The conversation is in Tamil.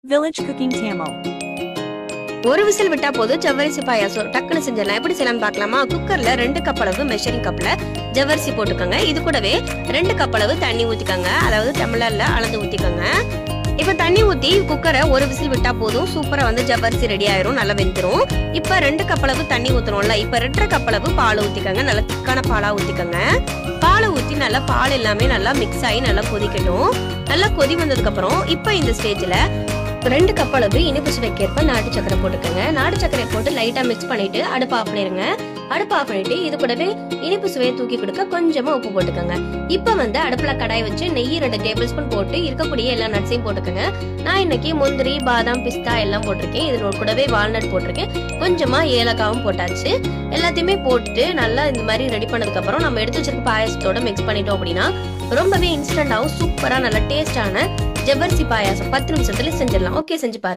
Village Cooking Tamil. ஒரு விசில் விட்டா போதும் ஜவ்வரிசி பாயாசம் டக்குன்னு செஞ்சிடலாம். எப்படி செய்யலாம் பார்க்கலாமா? குக்கர்ல 2 கப் அளவு மெஷரிங் கப்ல ஜவ்வரிசி போட்டுக்கோங்க. இது கூடவே 2 கப் அளவு தண்ணி ஊத்திக்கோங்க. அதாவது டம்ளர்ல அளந்து ஊத்திக்கோங்க. இப்ப தண்ணி ஊத்தி குக்கரை ஒரு விசில் விட்டா போதும். சூப்பரா ஜவ்வரிசி ரெடி ஆயிரும், நல்லா வெந்துரும். இப்ப 2 கப் அளவு தண்ணி ஊத்தணும்ல, இப்ப 2.5 கப் அளவு பால் ஊத்திக்கோங்க. நல்ல திக்கான பாலா ஊத்திக்கோங்க. பாலை ஊத்தி நல்லா பால் எல்லாமே நல்லா மிக்ஸ் ஆகி நல்லா கொதிக்கட்டும். நல்லா கொதி வந்ததுக்கு அப்புறம் இப்ப இந்த ஸ்டேஜ்ல 2 கப் அளவு இனிப்பு சுவைக்கேற்ப நாட்டு சக்கரை போட்டுக்கோங்க. நாட்டு சக்கரை போட்டு லைட்டா மிக்ஸ் பண்ணிட்டு அடுப்பு ஆஃப் பண்ணிருங்க. அடுப்பு ஆஃப் பண்ணிட்டு இது கூடவே இனிப்பு சுவையை தூக்கி கொடுக்க கொஞ்சமா உப்பு போட்டுக்கோங்க. இப்ப அடுப்புல கடாய் வச்சு நெய் 2 டேபிள் ஸ்பூன் போட்டு இருக்கக்கூடிய எல்லா நட்ஸையும் போட்டுக்கோங்க. நான் இன்னைக்கு முந்திரி, பாதாம், பிஸ்தா எல்லாம் போட்டிருக்கேன். இது கூடவே வால்நட் போட்டிருக்கேன். கொஞ்சமா ஏலக்காவும் போட்டாச்சு. எல்லாத்தையுமே போட்டு நல்லா இந்த மாதிரி ரெடி பண்ணதுக்கு அப்புறம் நம்ம எடுத்து வச்சிருக்க பாயாசத்தோட மிக்ஸ் பண்ணிட்டோம் அப்படின்னா ரொம்பவே இன்ஸ்டன்டாவும் சூப்பரா நல்ல டேஸ்டான ஜவ்வரிசி பாயாசம் 10 நிமிஷத்துல செஞ்சிடலாம். ஓகே, செஞ்சு பாருங்க.